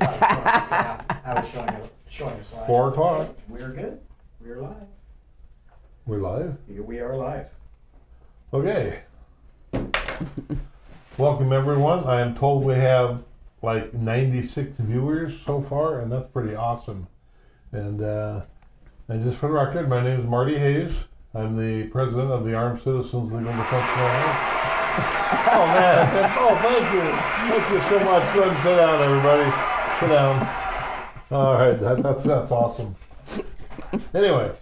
I was showing a slide. 4 o'clock. We're good. We're live. We're live? Here we are live. Okay. Welcome everyone. I am told we have like 96 viewers so far, and that's pretty awesome. And just for the record, my name is Marty Hayes. I'm the president of the Armed Citizens Legal Defense Alliance. Oh man, oh thank you. Thank you so much. Go ahead and sit down, everybody. Sit down. All right, that's awesome. Anyway,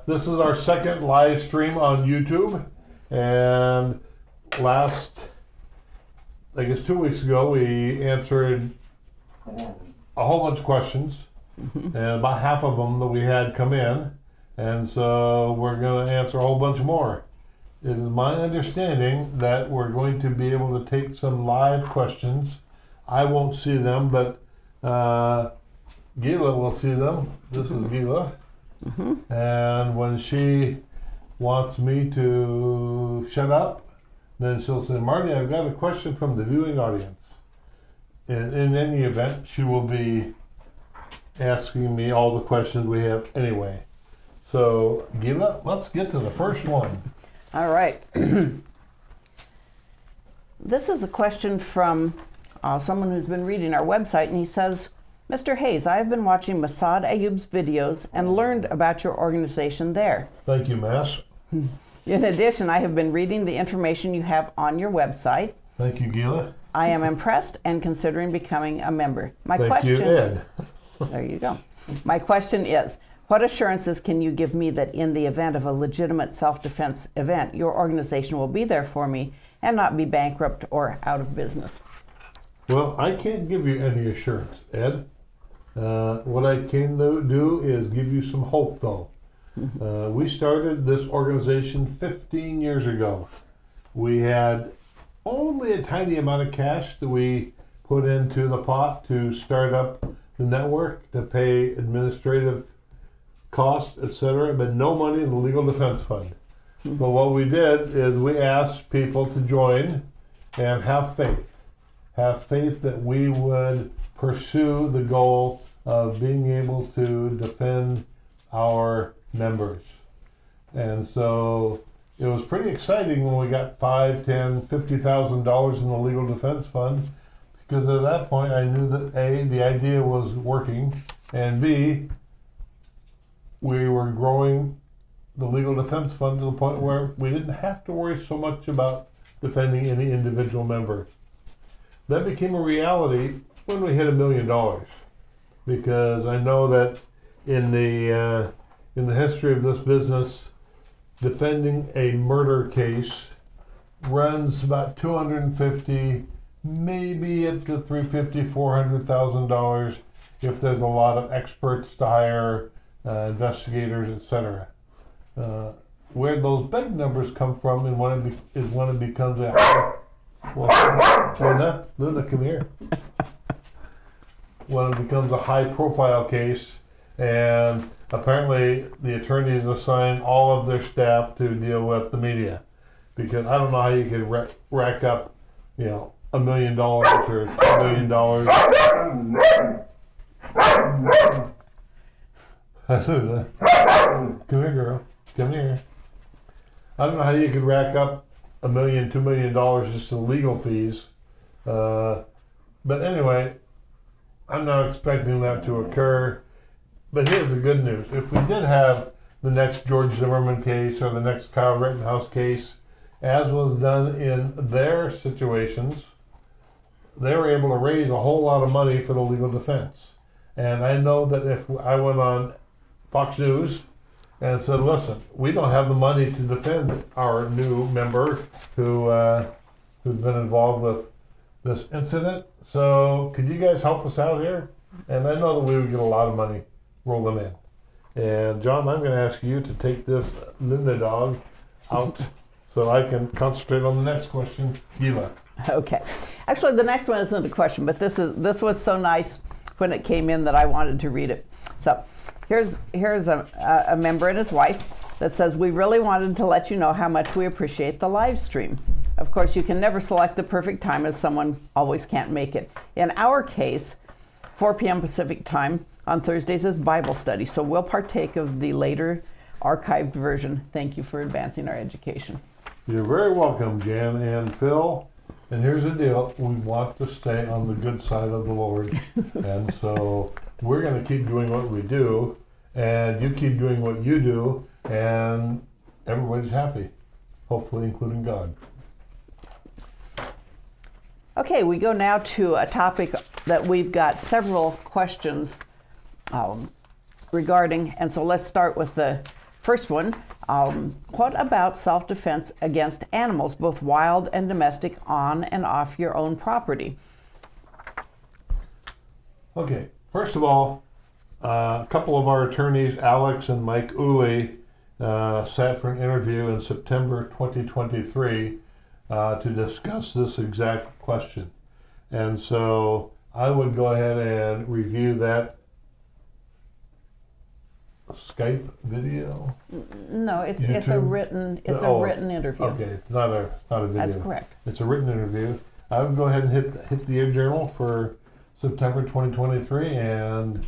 this is our second live stream on YouTube, and I guess 2 weeks ago, we answered a whole bunch of questions, and about half of them that we had come in, and so we're going to answer a whole bunch more. It is my understanding that we're going to be able to take some live questions. I won't see them, but Gila will see them. This is Gila. And when she wants me to shut up, then she'll say, Marty, I've got a question from the viewing audience. And in any event, she will be asking me all the questions we have anyway. So, Gila, let's get to the first one. All right. This is a question from someone who's been reading our website, and he says, Mr. Hayes, I have been watching Massad Ayub's videos and learned about your organization there. Thank you, Mass. In addition, I have been reading the information you have on your website. Thank you, Gila. I am impressed and considering becoming a member. Thank you, Ed. There you go. My question is, what assurances can you give me that in the event of a legitimate self-defense event, your organization will be there for me and not be bankrupt or out of business? Well, I can't give you any assurance, Ed. What I can do is give you some hope, though. We started this organization 15 years ago. We had only a tiny amount of cash that we put into the pot to start up the network, to pay administrative costs, etc., but no money in the Legal Defense Fund. But what we did is we asked people to join and have faith. Have faith that we would pursue the goal of being able to defend our members. And so it was pretty exciting when we got $5,000, $10,000, $50,000 in the Legal Defense Fund, because at that point I knew that A, the idea was working, and B, we were growing the Legal Defense Fund to the point where we didn't have to worry so much about defending any individual member. That became a reality when we hit $1 million, because I know that in the history of this business, defending a murder case runs about $250,000, maybe up to $350,000, $400,000 if there's a lot of experts to hire, investigators, etc. Where those big numbers come from and when it becomes a Linda, come here. When it becomes a high-profile case, and apparently the attorneys assign all of their staff to deal with the media, because I don't know how you could rack up, $1 million or $2 million. Come here, girl. Come here. I don't know how you could rack up $1 million, $2 million just in legal fees. But anyway, I'm not expecting that to occur. But here's the good news. If we did have the next George Zimmerman case or the next Kyle Rittenhouse case, as was done in their situations, they were able to raise a whole lot of money for the legal defense. And I know that if I went on Fox News and said, listen, we don't have the money to defend our new member who's been involved with this incident, so could you guys help us out here? And I know that we would get a lot of money rolling in. And John, I'm going to ask you to take this Linda dog out so I can concentrate on the next question. Gila. Okay. Actually, the next one isn't a question, but this was so nice when it came in that I wanted to read it. So here's a member and his wife that says, we really wanted to let you know how much we appreciate the live stream. Of course, you can never select the perfect time as someone always can't make it. In our case, 4 p.m. Pacific time. On Thursdays is Bible study. So we'll partake of the later archived version. Thank you for advancing our education. You're very welcome, Jan and Phil. And here's the deal. We want to stay on the good side of the Lord. And so we're going to keep doing what we do, and you keep doing what you do, and everybody's happy, hopefully including God. Okay, we go now to a topic that we've got several questions regarding, and so let's start with the first one. What about self-defense against animals, both wild and domestic, on and off your own property? Okay, first of all, a couple of our attorneys, Alex and Mike Uli, sat for an interview in September 2023 to discuss this exact question. And so I would go ahead and review that Skype video. No, it's a YouTube? written written interview. Okay, it's not a video. That's correct. It's a written interview. I would go ahead and hit the Ear Journal for September 2023 and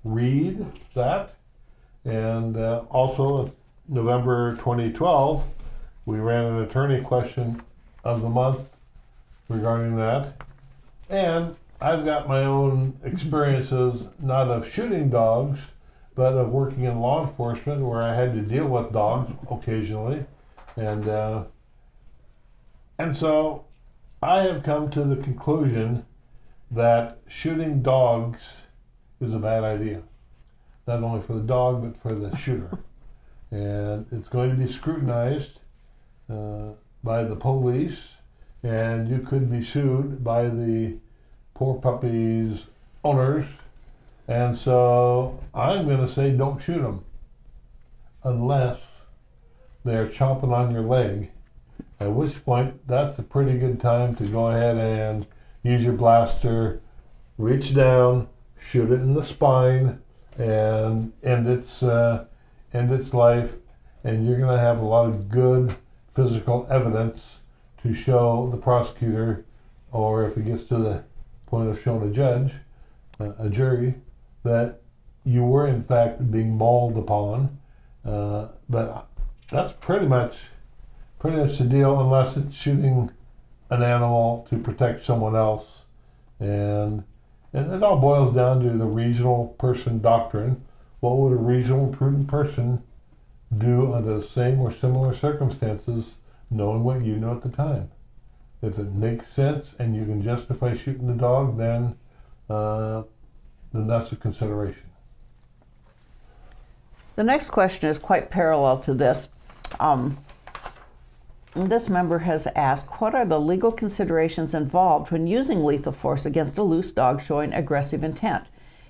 read that. And also November 2012, we ran an attorney question of the month regarding that. And I've got my own experiences, not of shooting dogs, but of working in law enforcement where I had to deal with dogs occasionally. And so I have come to the conclusion that shooting dogs is a bad idea. Not only for the dog, but for the shooter. And it's going to be scrutinized by the police, and you could be sued by the poor puppy's owners. And so I'm going to say don't shoot them unless they're chomping on your leg, at which point that's a pretty good time to go ahead and use your blaster, reach down, shoot it in the spine, and end its life. And you're going to have a lot of good physical evidence to show the prosecutor, or if it gets to the point of showing a judge, a jury, that you were in fact being mauled upon. But that's pretty much the deal, unless it's shooting an animal to protect someone else. And it all boils down to the reasonable person doctrine. What would a reasonable, prudent person do under the same or similar circumstances, knowing what you know at the time? If it makes sense and you can justify shooting the dog, then that's a consideration. The next question is quite parallel to this. This member has asked, what are the legal considerations involved when using lethal force against a loose dog showing aggressive intent?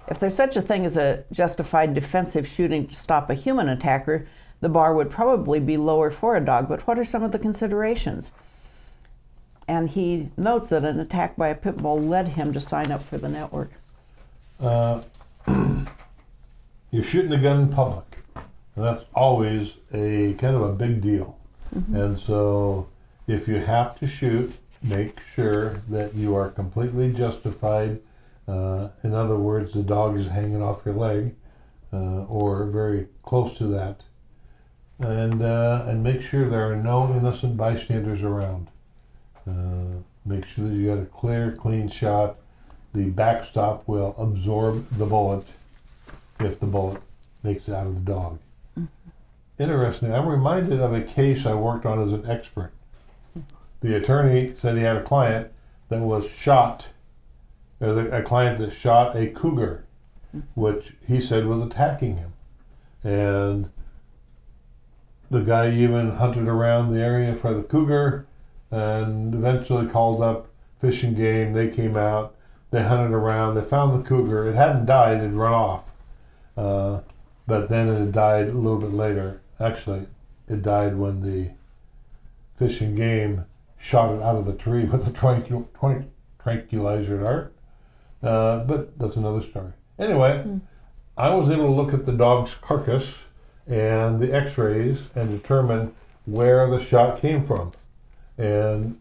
If there's such a thing as a justified defensive shooting to stop a human attacker, the bar would probably be lower for a dog, but what are some of the considerations? And he notes that an attack by a pit bull led him to sign up for the network. You're shooting a gun in public, and that's always a kind of a big deal. Mm-hmm. And so if you have to shoot, make sure that you are completely justified. In other words, the dog is hanging off your leg or very close to that. And make sure there are no innocent bystanders around. Make sure that you got a clear, clean shot. The backstop will absorb the bullet if the bullet makes it out of the dog. Mm-hmm. Interesting. I'm reminded of a case I worked on as an expert. The attorney said he had a client that was shot, a client that shot a cougar, which he said was attacking him. And the guy even hunted around the area for the cougar and eventually called up Fish and Game. They came out, they hunted around, they found the cougar. It hadn't died, it had run off. But then it had died a little bit later. Actually, it died when the Fish and Game shot it out of the tree with a tranquilizer dart. But that's another story. Anyway, I was able to look at the dog's carcass and the x-rays and determine where the shot came from. And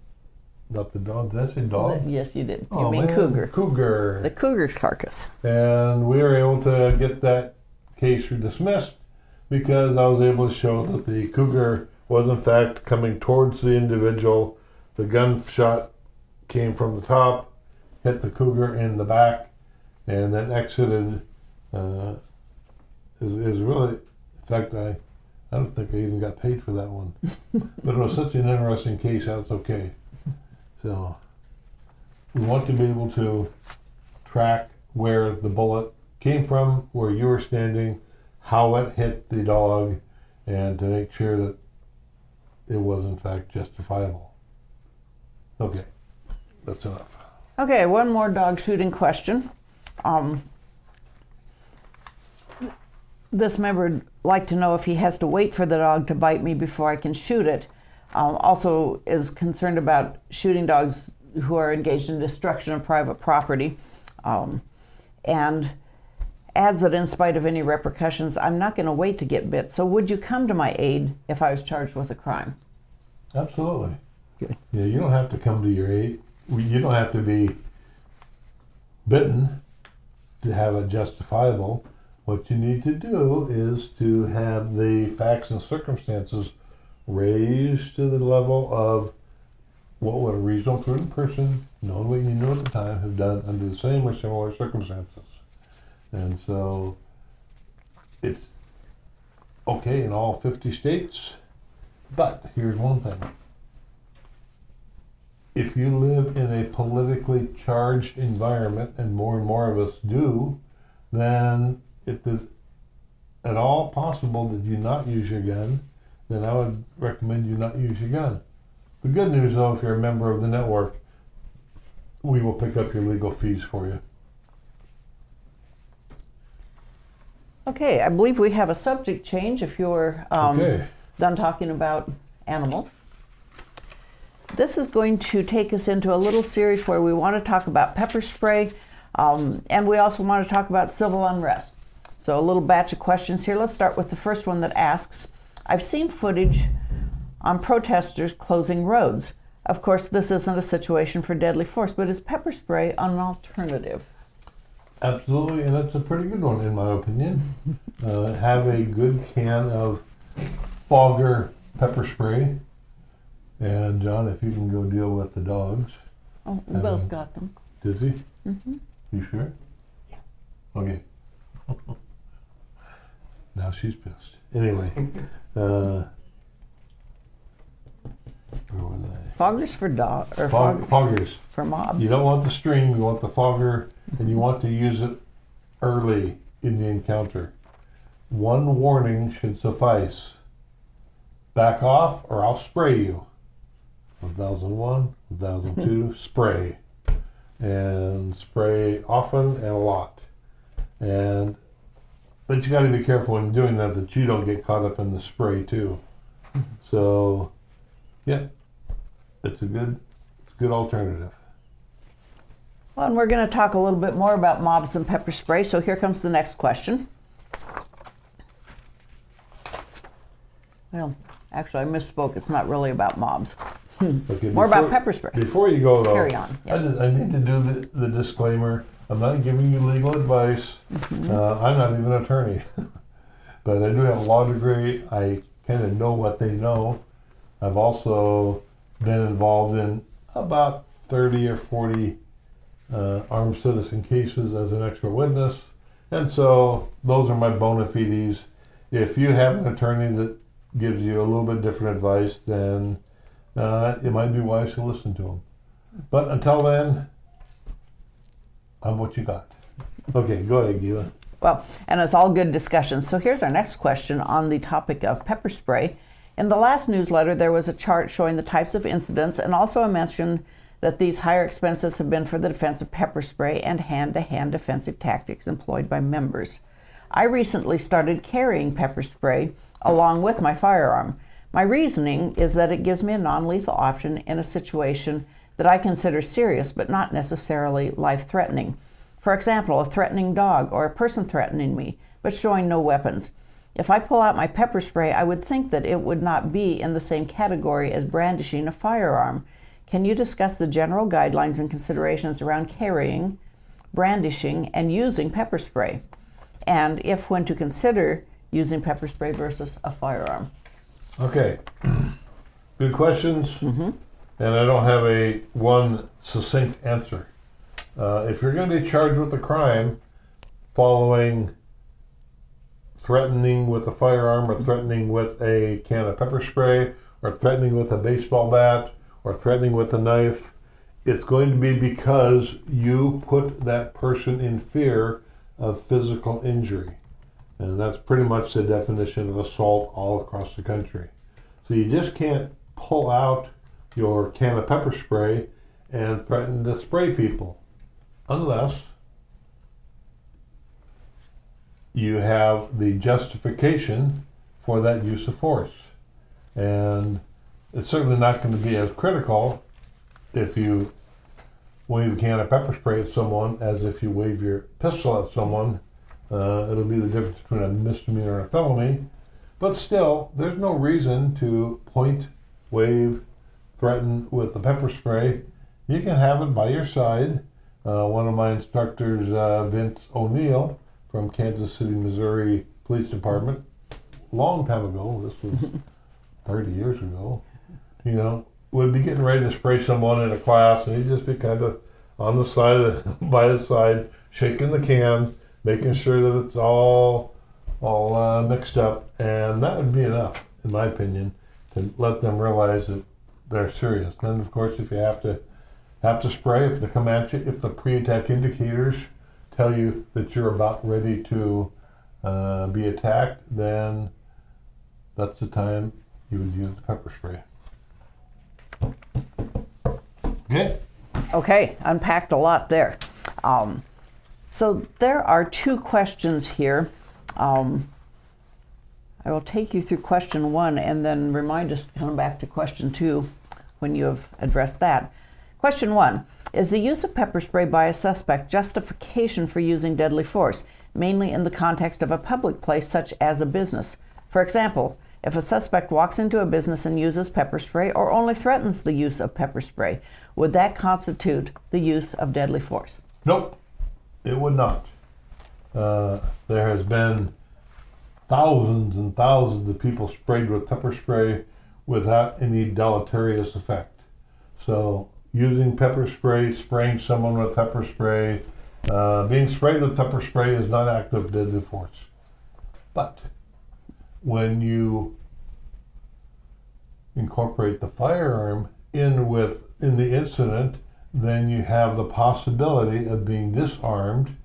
not the dog. Did I say dog? Yes, you did. You Oh, mean man. cougar. Cougar. The cougar's carcass. And we were able to get that case dismissed because I was able to show that the cougar was in fact coming towards the individual. The gunshot came from the top, hit the cougar in the back, and then exited. Is really, in fact, I don't think I even got paid for that one. But it was such an interesting case, that's okay. So we want to be able to track where the bullet came from, where you were standing, how it hit the dog, and to make sure that it was in fact justifiable. Okay, that's enough. Okay, one more dog shooting question. This member would like to know if he has to wait for the dog to bite me before I can shoot it. Also is concerned about shooting dogs who are engaged in destruction of private property. And adds that in spite of any repercussions, I'm not going to wait to get bit. So would you come to my aid if I was charged with a crime? Absolutely. Good. Yeah, you don't have to come to your aid. You don't have to be bitten to have it justifiable. What you need to do is to have the facts and circumstances raised to the level of what would a reasonable, prudent person, knowing what you knew at the time, have done under the same or similar circumstances. And so it's okay in all 50 states, but here's one thing. If you live in a politically charged environment, and more of us do, then if it's at all possible that you not use your gun, then I would recommend you not use your gun. The good news, though, if you're a member of the network, we will pick up your legal fees for you. Okay, I believe we have a subject change if you're Okay. done talking about animals. This is going to take us into a little series where we want to talk about pepper spray, and we also want to talk about civil unrest. So a little batch of questions here. Let's start with the first one that asks, I've seen footage on protesters closing roads. Of course, this isn't a situation for deadly force, but is pepper spray an alternative? Absolutely, and that's a pretty good one in my opinion. Have a good can of Fogger pepper spray. And John, if you can go deal with the dogs. Oh, Bill's got them. Does he? Mm-hmm. You sure? Yeah. Okay. Now she's pissed. Anyway, where was I? Foggers for dog or Foggers. for mobs. You don't want the string, you want the fogger, and you want to use it early in the encounter. One warning should suffice. Back off or I'll spray you. 1001, 1002, spray. And spray often and a lot. But you got to be careful when doing that you don't get caught up in the spray too. So, yeah, it's a good alternative. Well, and we're going to talk a little bit more about mobs and pepper spray. So here comes the next question. Well, actually, I misspoke. It's not really about mobs. Okay, More about pepper spray. Before you go, though, Carry on. Yes. I need to do the disclaimer. I'm not giving you legal advice. Mm-hmm. I'm not even an attorney. But I do have a law degree. I kind of know what they know. I've also been involved in about 30 or 40 armed citizen cases as an expert witness. And so those are my bona fides. If you have an attorney that gives you a little bit different advice, then it might be wise to listen to them. But until then, I'm what you got. Okay, go ahead, Gila. Well, and it's all good discussion. So here's our next question on the topic of pepper spray. In the last newsletter, there was a chart showing the types of incidents and also a mention that these higher expenses have been for the defense of pepper spray and hand-to-hand defensive tactics employed by members. I recently started carrying pepper spray along with my firearm. My reasoning is that it gives me a non-lethal option in a situation that I consider serious but not necessarily life-threatening. For example, a threatening dog or a person threatening me, but showing no weapons. If I pull out my pepper spray, I would think that it would not be in the same category as brandishing a firearm. Can you discuss the general guidelines and considerations around carrying, brandishing, and using pepper spray? And if when to consider using pepper spray versus a firearm? Okay, good questions, and I don't have a one succinct answer. If you're going to be charged with a crime following threatening with a firearm or threatening with a can of pepper spray or threatening with a baseball bat or threatening with a knife, it's going to be because you put that person in fear of physical injury. And that's pretty much the definition of assault all across the country. So you just can't pull out your can of pepper spray and threaten to spray people unless you have the justification for that use of force. And it's certainly not going to be as critical if you wave a can of pepper spray at someone as if you wave your pistol at someone. It'll be the difference between a misdemeanor and a felony. But still, there's no reason to point, wave, threaten with the pepper spray. You can have it by your side. One of my instructors, Vince O'Neill from Kansas City, Missouri Police Department, long time ago, this was 30 years ago, would be getting ready to spray someone in a class, and he'd just be kind of on the side, by his side, shaking the can, making sure that it's all mixed up, and that would be enough, in my opinion, to let them realize that they're serious. Then, of course, if you have to spray, if they come at you, if the pre-attack indicators tell you that you're about ready to be attacked, then that's the time you would use the pepper spray. Okay. Okay, unpacked a lot there. So there are two questions here. I will take you through question 1 and then remind us to come back to question 2 when you have addressed that. Question 1, is the use of pepper spray by a suspect justification for using deadly force, mainly in the context of a public place such as a business? For example, if a suspect walks into a business and uses pepper spray or only threatens the use of pepper spray, would that constitute the use of deadly force? Nope, it would not. There has been thousands and thousands of people sprayed with pepper spray without any deleterious effect. So using pepper spray, spraying someone with pepper spray, being sprayed with pepper spray is not active deadly force. But when you incorporate the firearm in the incident, then you have the possibility of being disarmed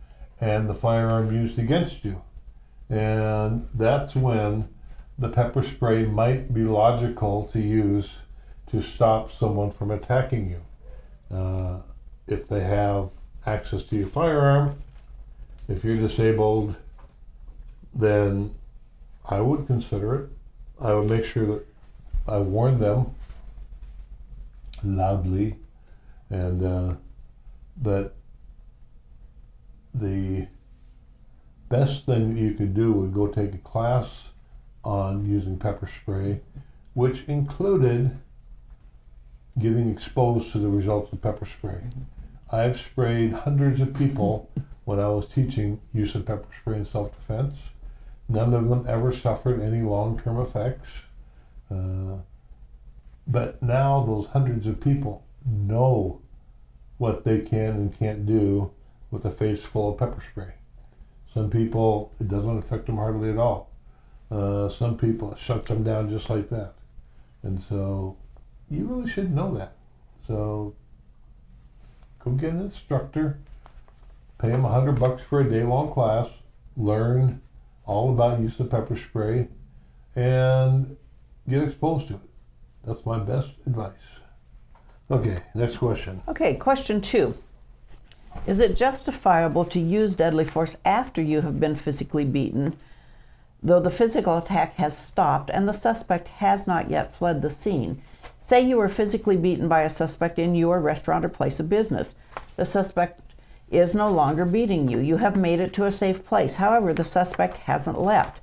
and the firearm used against you. And that's when the pepper spray might be logical to use to stop someone from attacking you. If they have access to your firearm, if you're disabled, then I would consider it. I would make sure that I warn them loudly, and but the best thing you could do would go take a class on using pepper spray, which included getting exposed to the results of pepper spray. I've sprayed hundreds of people when I was teaching use of pepper spray in self-defense. None of them ever suffered any long-term effects. But now those hundreds of people know what they can and can't do with a face full of pepper spray. Some people, it doesn't affect them hardly at all. Some people, it shuts them down just like that. And so you really should know that. So go get an instructor, pay them $100 for a day-long class, learn all about use of pepper spray, and get exposed to it. That's my best advice. Okay, next question. Okay, question 2. Is it justifiable to use deadly force after you have been physically beaten, though the physical attack has stopped and the suspect has not yet fled the scene? Say you were physically beaten by a suspect in your restaurant or place of business. The suspect is no longer beating you. You have made it to a safe place. However, the suspect hasn't left.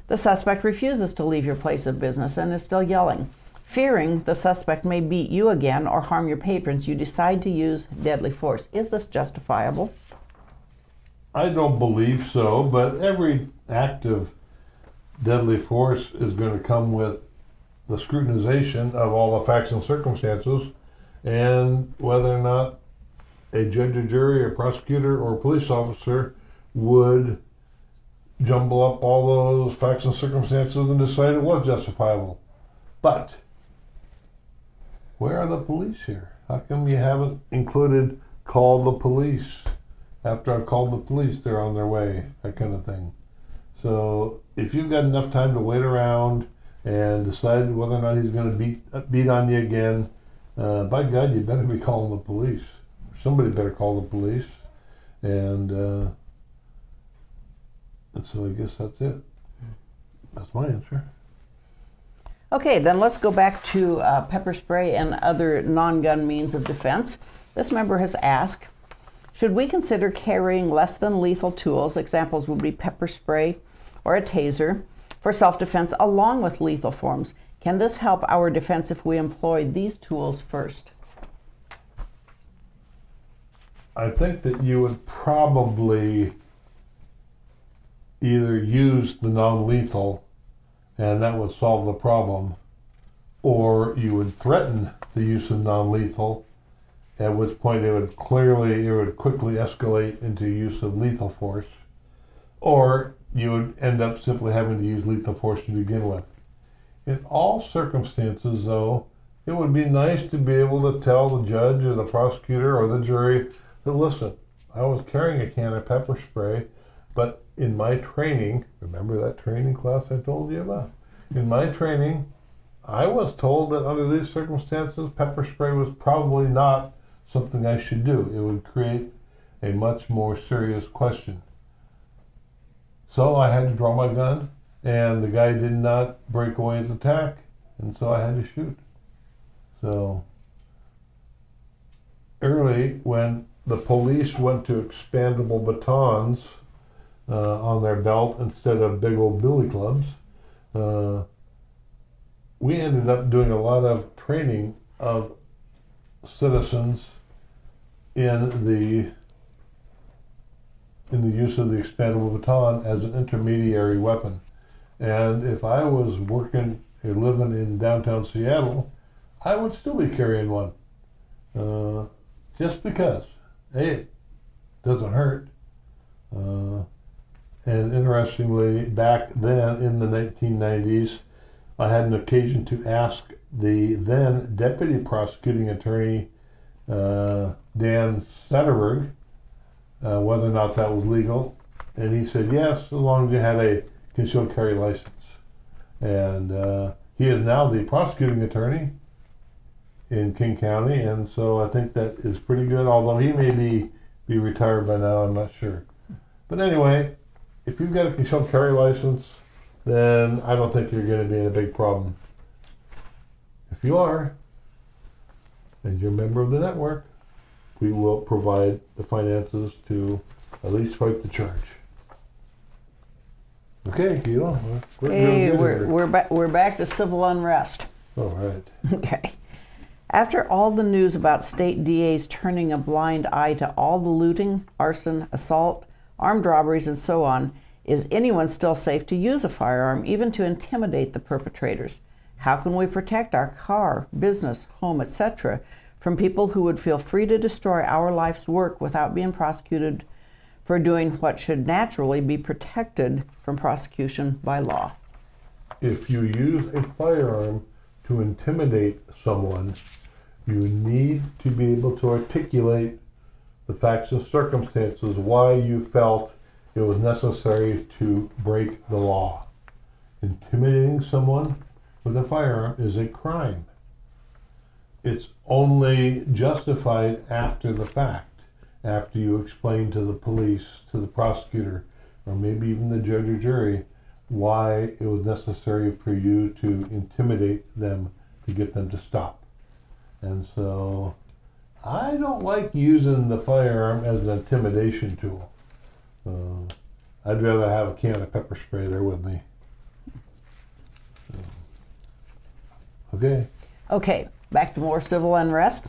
The suspect refuses to leave your place of business and is still yelling. Fearing the suspect may beat you again or harm your patrons, you decide to use deadly force. Is this justifiable? I don't believe so, but every act of deadly force is going to come with the scrutinization of all the facts and circumstances, and whether or not a judge or jury or prosecutor or police officer would jumble up all those facts and circumstances and decide it was justifiable. But where are the police here? How come you haven't included call the police? After I've called the police, they're on their way, that kind of thing. So if you've got enough time to wait around and decide whether or not he's going to beat on you again, by God, you better be calling the police. Somebody better call the police. And so I guess that's it. That's my answer. Okay, then let's go back to pepper spray and other non-gun means of defense. This member has asked, should we consider carrying less than lethal tools, examples would be pepper spray or a taser, for self-defense along with lethal forms? Can this help our defense if we employ these tools first? I think that you would probably either use the non-lethal and that would solve the problem, or you would threaten the use of non-lethal, at which point it would quickly escalate into use of lethal force, or you would end up simply having to use lethal force to begin with. In all circumstances, though, it would be nice to be able to tell the judge or the prosecutor or the jury that, listen, I was carrying a can of pepper spray, but in my training, remember that training class I told you about? In my training, I was told that under these circumstances, pepper spray was probably not something I should do. It would create a much more serious question. So I had to draw my gun, and the guy did not break away his attack, and so I had to shoot. So early, when the police went to expandable batons on their belt instead of big old billy clubs, we ended up doing a lot of training of citizens in the use of the expandable baton as an intermediary weapon. And if I was working or living in downtown Seattle, I would still be carrying one. Just because, hey, it doesn't hurt. And interestingly, back then in the 1990s, I had an occasion to ask the then deputy prosecuting attorney, Dan Satterberg, whether or not that was legal. And he said yes, as long as you had a concealed carry license. And he is now the prosecuting attorney in King County, and so I think that is pretty good, although he may be retired by now, I'm not sure. But anyway, if you've got a concealed carry license, then I don't think you're going to be in a big problem. If you are, and you're a member of the network, we will provide the finances to at least fight the charge. Okay, Keela. We're back to civil unrest. All right. Okay. After all the news about state DAs turning a blind eye to all the looting, arson, assault, armed robberies, and so on, is anyone still safe to use a firearm, even to intimidate the perpetrators? How can we protect our car, business, home, etc., from people who would feel free to destroy our life's work without being prosecuted for doing what should naturally be protected from prosecution by law? If you use a firearm to intimidate someone, you need to be able to articulate the facts and circumstances why you felt it was necessary to break the law. Intimidating someone with a firearm is a crime. It's only justified after the fact, after you explain to the police, to the prosecutor, or maybe even the judge or jury, why it was necessary for you to intimidate them to get them to stop. And so I don't like using the firearm as an intimidation tool. I'd rather have a can of pepper spray there with me. Okay. Okay, back to more civil unrest.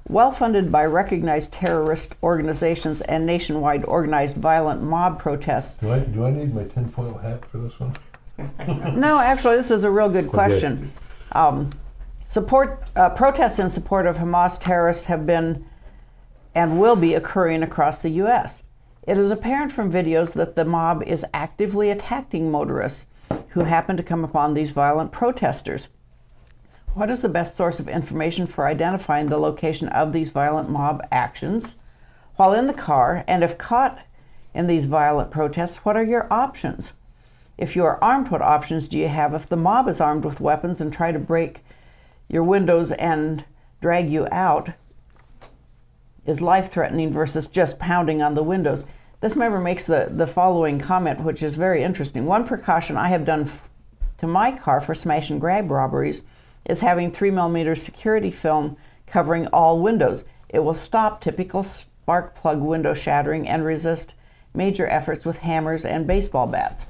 Well funded by recognized terrorist organizations and nationwide organized violent mob protests. Do I need my tinfoil hat for this one? No, actually, this is a real good question. Protests in support of Hamas terrorists have been and will be occurring across the U.S. It is apparent from videos that the mob is actively attacking motorists who happen to come upon these violent protesters. What is the best source of information for identifying the location of these violent mob actions while in the car? And if caught in these violent protests, what are your options? If you are armed, what options do you have if the mob is armed with weapons and try to break your windows and drag you out? Is life-threatening versus just pounding on the windows? This member makes the following comment, which is very interesting. One precaution I have done to my car for smash and grab robberies is having 3mm security film covering all windows. It will stop typical spark plug window shattering and resist major efforts with hammers and baseball bats.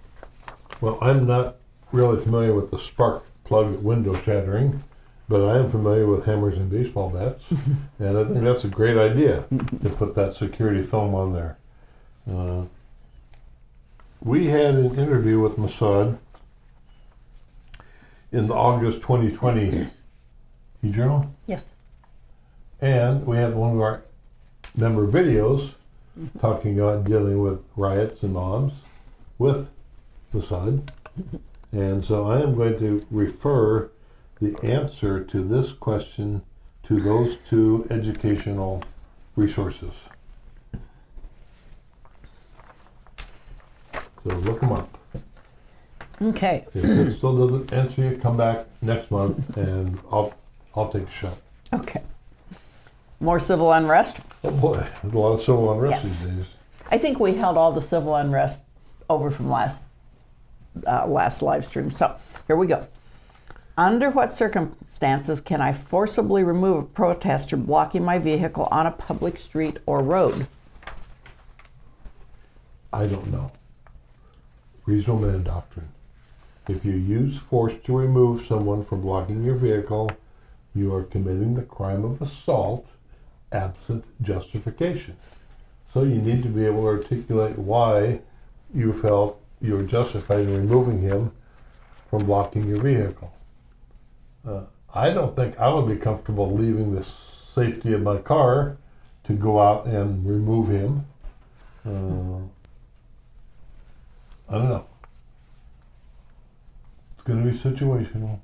Well, I'm not really familiar with the spark plug window shattering, but I am familiar with hammers and baseball bats, and I think that's a great idea to put that security film on there. We had an interview with Mossad in the August 2020 e-journal, Yes. and we had one of our member videos talking about dealing with riots and mobs with Mossad, and so I am going to refer the answer to this question to those two educational resources. So look them up. Okay. If it still doesn't answer you, come back next month and I'll take a shot. Okay. More civil unrest. Oh boy, there's a lot of civil unrest Yes. these days. I think we held all the civil unrest over from last live stream. So here we go. Under what circumstances can I forcibly remove a protester blocking my vehicle on a public street or road? I don't know. Reasonable man doctrine. If you use force to remove someone from blocking your vehicle, you are committing the crime of assault absent justification. So you need to be able to articulate why you felt you were justified in removing him from blocking your vehicle. I don't think I would be comfortable leaving the safety of my car to go out and remove him. I don't know. It's going to be situational.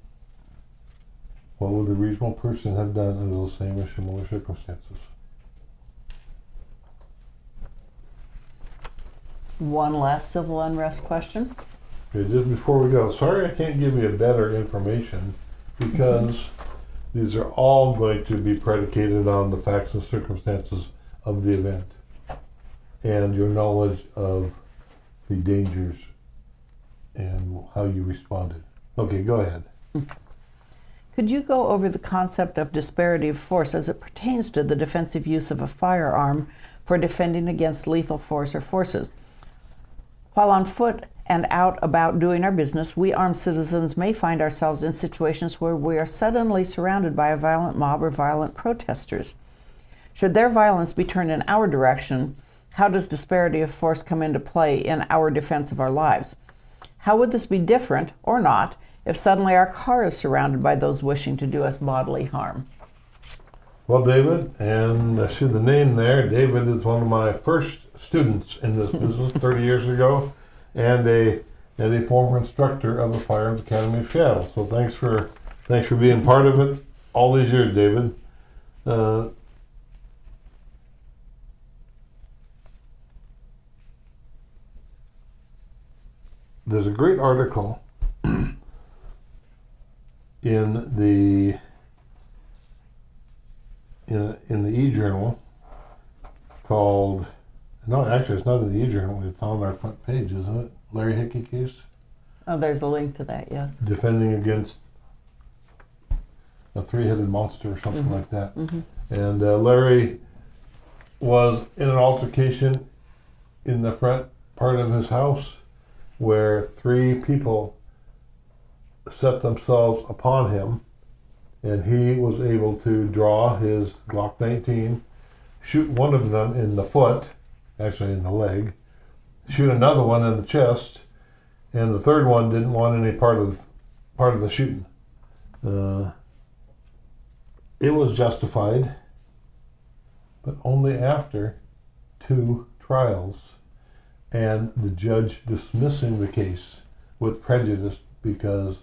What would a reasonable person have done under those same or similar circumstances? One last civil unrest question. Okay, just before we go, sorry I can't give you better information because these are all going to be predicated on the facts and circumstances of the event and your knowledge of the dangers and how you responded. Okay, go ahead. Could you go over the concept of disparity of force as it pertains to the defensive use of a firearm for defending against lethal force or forces? While on foot and out about doing our business, we armed citizens may find ourselves in situations where we are suddenly surrounded by a violent mob or violent protesters. Should their violence be turned in our direction, how does disparity of force come into play in our defense of our lives? How would this be different, or not, if suddenly our car is surrounded by those wishing to do us bodily harm? Well, David, and I see the name there. David is one of my first students in this business 30 years ago, and a former instructor of the Firearms Academy of Seattle. So thanks for being part of it all these years, David. There's a great article in the e-journal called, no, actually it's not in the e-journal, it's on our front page, isn't it? Larry Hickey case? Oh, there's a link to that, yes. Defending against a three-headed monster or something like that. And Larry was in an altercation in the front part of his house where three people set themselves upon him and he was able to draw his Glock 19, shoot one of them in the foot, actually in the leg, shoot another one in the chest, and the third one didn't want any part of the shooting. It was justified, but only after 2 trials and the judge dismissing the case with prejudice because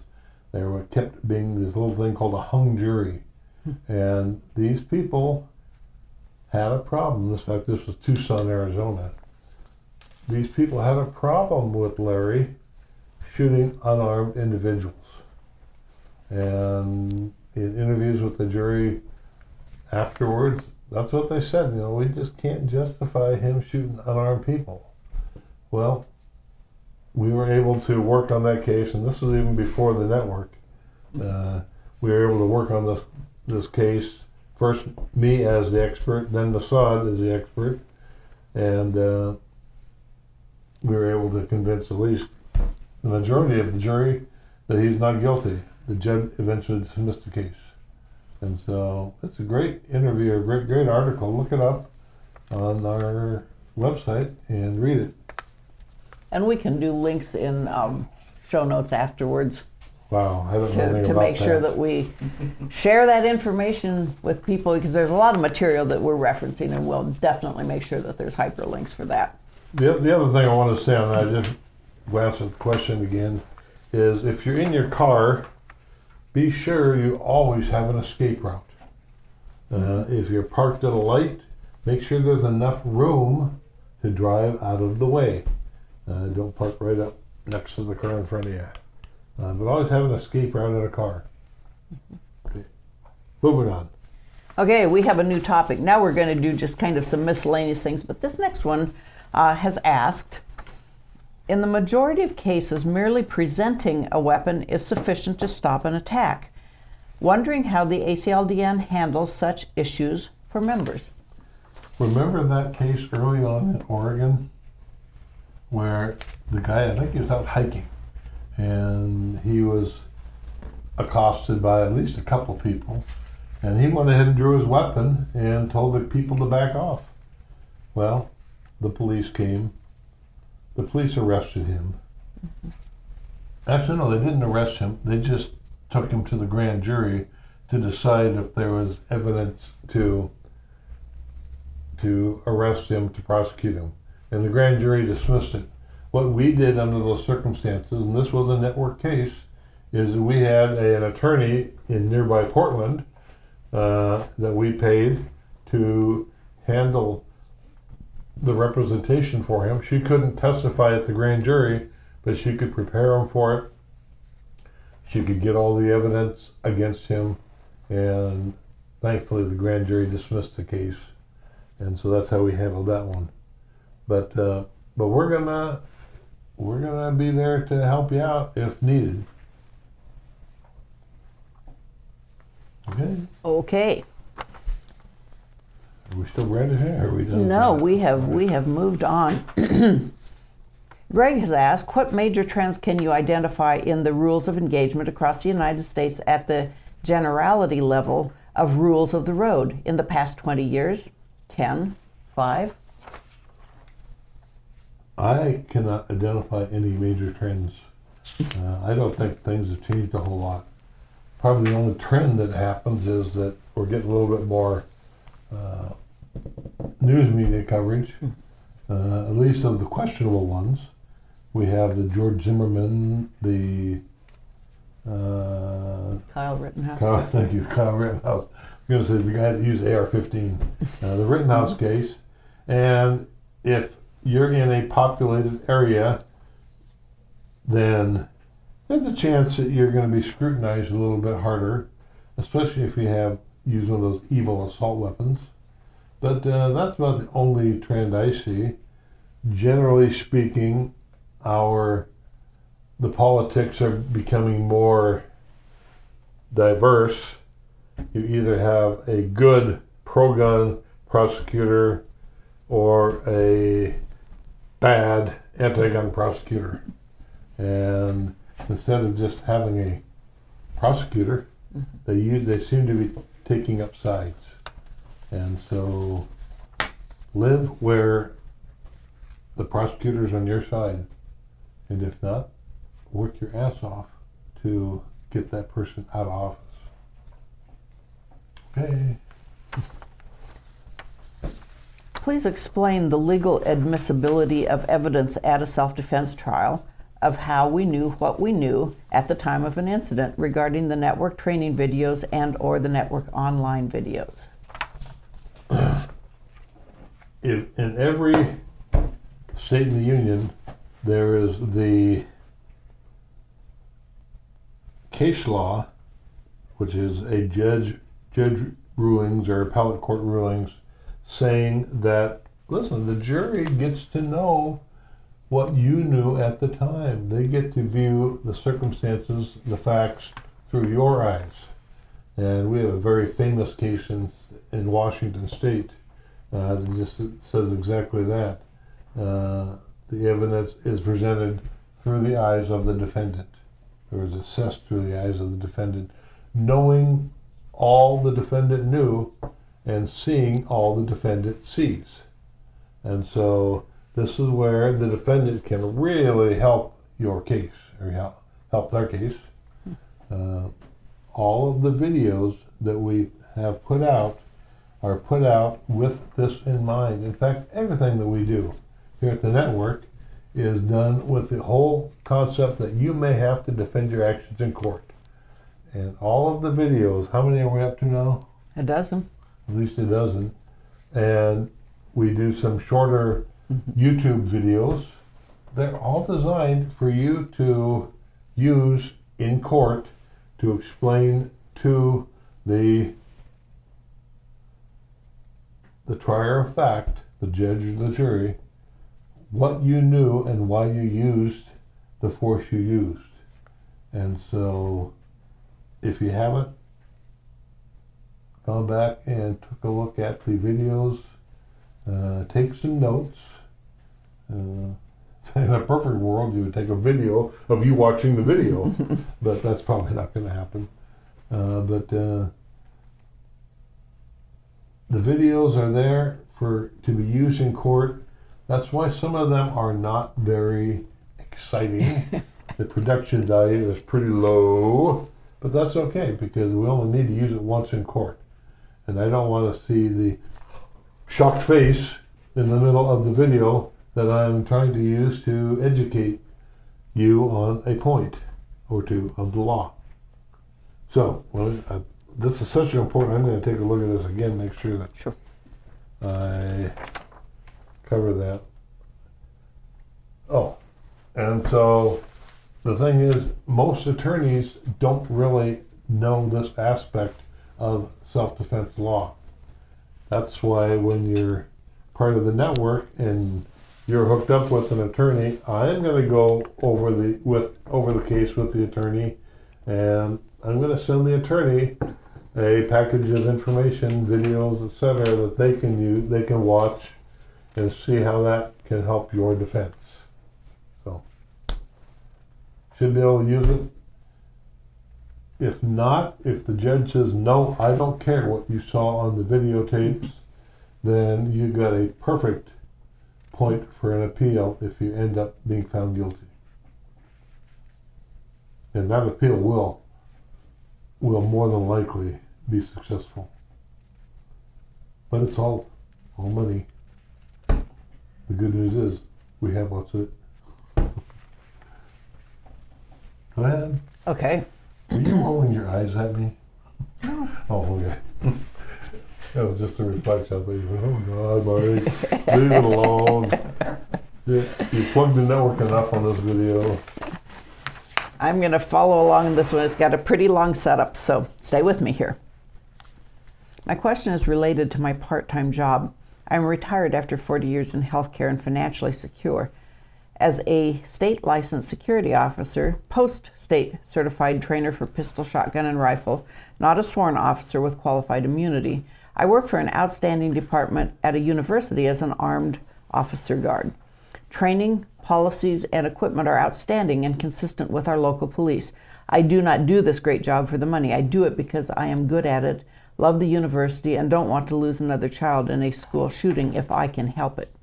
there were kept being this little thing called a hung jury. And these people had a problem. In fact, this was Tucson, Arizona. These people had a problem with Larry shooting unarmed individuals. And in interviews with the jury afterwards, that's what they said. You know, we just can't justify him shooting unarmed people. Well, we were able to work on that case, and this was even before the network. We were able to work on this case. First, me as the expert, then Mossad as the expert, and we were able to convince at least the majority of the jury that he's not guilty. The judge eventually dismissed the case. And so it's a great interview, a great article. Look it up on our website and read it. And we can do links in show notes afterwards Wow, I don't know anything to about make sure that we share that information with people, because there's a lot of material that we're referencing, and we'll definitely make sure that there's hyperlinks for that. The other thing I want to say on that, just glance at the question again, is if you're in your car, be sure you always have an escape route. If you're parked at a light, make sure there's enough room to drive out of the way. Don't park right up next to the car in front of you. But always have an escape route in a car. Okay. Moving on. Okay, we have a new topic. Now we're going to do just kind of some miscellaneous things, but this next one has asked, in the majority of cases, merely presenting a weapon is sufficient to stop an attack. Wondering how the ACLDN handles such issues for members. Remember that case early on in Oregon where the guy, I think he was out hiking, and he was accosted by at least a couple people, and he went ahead and drew his weapon and told the people to back off. Well, the police came. The police arrested him. Actually, no, they didn't arrest him. They just took him to the grand jury to decide if there was evidence to arrest him, to prosecute him. And the grand jury dismissed it. What we did under those circumstances, and this was a network case, is that we had an attorney in nearby Portland that we paid to handle the representation for him. She couldn't testify at the grand jury, but she could prepare him for it. She could get all the evidence against him, and thankfully the grand jury dismissed the case. And so that's how we handled that one. But we're gonna be there to help you out if needed. Okay. Okay. Are we still brandishing, or are we done? No, we have moved on. Greg has asked, what major trends can you identify in the rules of engagement across the United States at the generality level of rules of the road in the past 20 years? 10, 5? I cannot identify any major trends. I don't think things have changed a whole lot. Probably the only trend that happens is that we're getting a little bit more news media coverage, at least of the questionable ones. We have the George Zimmerman, the Kyle Rittenhouse. Thank you, Kyle Rittenhouse. I'm going to say the guy that used AR-15, the Rittenhouse case. And if you're in a populated area, then there's a chance that you're going to be scrutinized a little bit harder, especially if you have used one of those evil assault weapons. But that's about the only trend I see. Generally speaking, the politics are becoming more diverse. You either have a good pro-gun prosecutor or a bad anti-gun prosecutor. And instead of just having a prosecutor, They seem to be taking up sides. And so live where the prosecutor's on your side. And if not, work your ass off to get that person out of office. Okay. Please explain the legal admissibility of evidence at a self-defense trial of how we knew what we knew at the time of an incident regarding the network training videos and or the network online videos. In every state in the union, there is the case law, which is a judge rulings or appellate court rulings saying that, listen, the jury gets to know what you knew at the time. They get to view the circumstances, the facts, through your eyes. And we have a very famous case in Washington State that just says exactly that. The evidence is presented through the eyes of the defendant, or is assessed through the eyes of the defendant, knowing all the defendant knew and seeing all the defendant sees. And so this is where the defendant can really help your case, or help their case. All of the videos that we have put out are put out with this in mind. In fact, everything that we do here at the network is done with the whole concept that you may have to defend your actions in court. And all of the videos, how many are we up to now? A dozen. At least a dozen. And we do some shorter YouTube videos. They're all designed for you to use in court to explain to the trier of fact, the judge or the jury, what you knew and why you used the force you used. And so if you haven't gone back and took a look at the videos, take some notes. In a perfect world, you would take a video of you watching the video, but that's probably not going to happen. But the videos are there to be used in court. That's why some of them are not very exciting. The production value is pretty low, but that's okay because we only need to use it once in court. And I don't want to see the shocked face in the middle of the video that I'm trying to use to educate you on a point or two of the law. So, this is such an important, I'm going to take a look at this again, make sure that Sure. I cover that. Oh, and so the thing is, most attorneys don't really know this aspect of self-defense law. That's why when you're part of the network and you're hooked up with an attorney, I'm going to go over the case with the attorney, and I'm going to send the attorney a package of information, videos, etc., that they can use, they can watch, and see how that can help your defense. So, should be able to use it. If not, if the judge says, no, I don't care what you saw on the videotapes, then you got a perfect point for an appeal if you end up being found guilty. And that appeal will more than likely be successful. But it's all money. The good news is we have lots of it. Go ahead. Okay. Are you rolling your eyes at me? Oh, okay. That was just a reflection. I thought you went, oh God, Marty, leave it alone. You plugged the network enough on this video. I'm going to follow along this one. It's got a pretty long setup, so stay with me here. My question is related to my part-time job. I'm retired after 40 years in healthcare and financially secure. As a state licensed security officer, post-state certified trainer for pistol, shotgun, and rifle, not a sworn officer with qualified immunity, I work for an outstanding department at a university as an armed officer guard. Training, policies, and equipment are outstanding and consistent with our local police. I do not do this great job for the money. I do it because I am good at it, love the university, and don't want to lose another child in a school shooting if I can help it.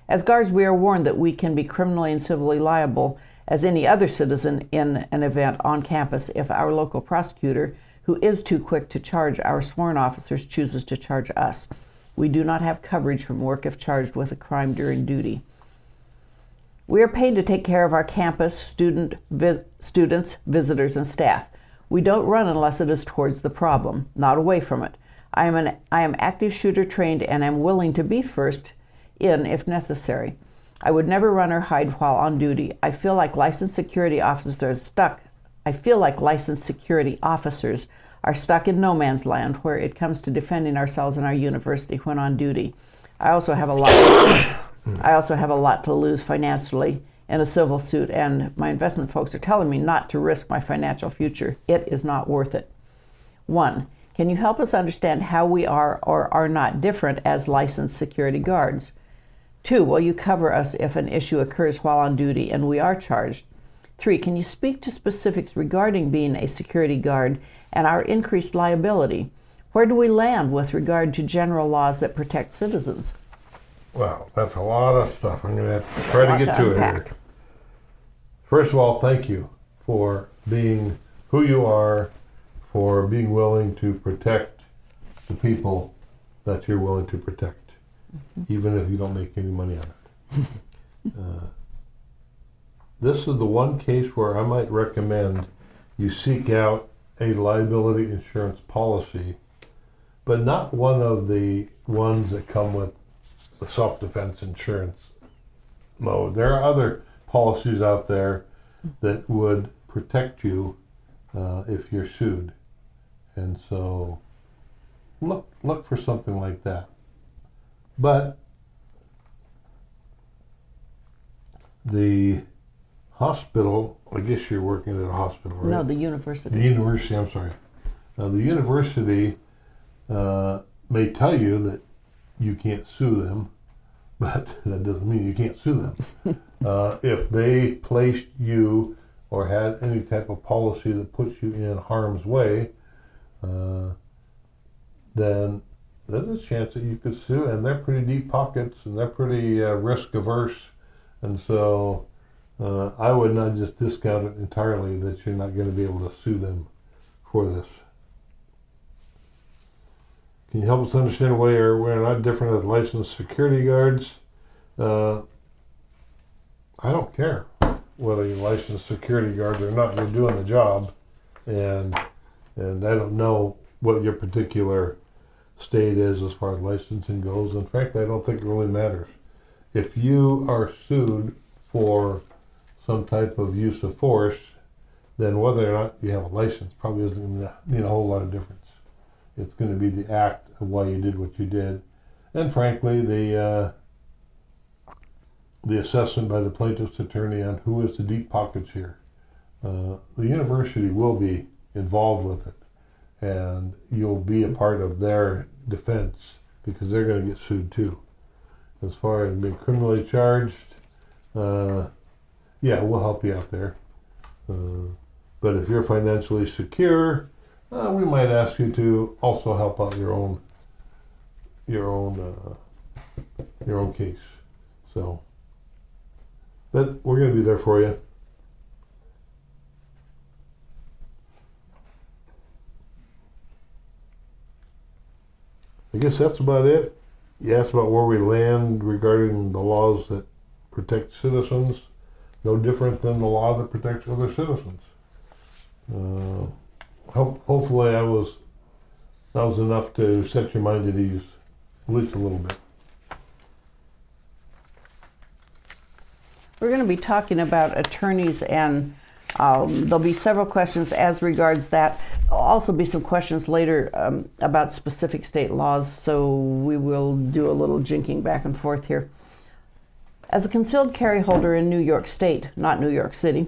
As guards, we are warned that we can be criminally and civilly liable as any other citizen in an event on campus if our local prosecutor, who is too quick to charge our sworn officers, chooses to charge us. We do not have coverage from work if charged with a crime during duty. We are paid to take care of our campus, students, visitors, and staff. We don't run unless it is towards the problem, not away from it. I am active shooter trained and am willing to be first in if necessary. I would never run or hide while on duty. I feel like licensed security officers are stuck in no man's land where it comes to defending ourselves and our university when on duty. I also have a lot to lose financially in a civil suit, and my investment folks are telling me not to risk my financial future. It is not worth it. 1. Can you help us understand how we are or are not different as licensed security guards? 2. Will you cover us if an issue occurs while on duty and we are charged? 3. Can you speak to specifics regarding being a security guard and our increased liability? Where do we land with regard to general laws that protect citizens? Well, that's a lot of stuff. I'm going to have to try to get to it here. First of all, thank you for being who you are, for being willing to protect the people that you're willing to protect, even if you don't make any money on it. This is the one case where I might recommend you seek out a liability insurance policy, but not one of the ones that come with the self-defense insurance mode. There are other policies out there that would protect you if you're sued, and so look for something like that. But the hospital, I guess you're working at a hospital, right? No, the university. The university, I'm sorry. The university may tell you that you can't sue them, but that doesn't mean you can't sue them. If they placed you or had any type of policy that puts you in harm's way, then there's a chance that you could sue, and they're pretty deep pockets and they're pretty risk averse, and so I would not just discount it entirely that you're not going to be able to sue them for this. Can you help us understand why we're not different as licensed security guards? I don't care whether you're licensed security guards or not. You're doing the job, and I don't know what your particular state is as far as licensing goes. And frankly, I don't think it really matters. If you are sued for some type of use of force, then whether or not you have a license probably isn't going to mean a whole lot of difference. It's going to be the act of why you did what you did, and frankly, the assessment by the plaintiff's attorney on who is the deep pockets here. The university will be involved with it, and you'll be a part of their defense because they're going to get sued too. As far as being criminally charged, yeah, we'll help you out there. But if you're financially secure, we might ask you to also help out your own case. So, but we're going to be there for you. I guess that's about it. You asked about where we land regarding the laws that protect citizens. No different than the law that protects other citizens. Hopefully that was enough to set your mind at ease, at least a little bit. We're going to be talking about attorneys, and there'll be several questions as regards that. There'll also be some questions later about specific state laws, so we will do a little jinking back and forth here. As a concealed carry holder in New York State, not New York City,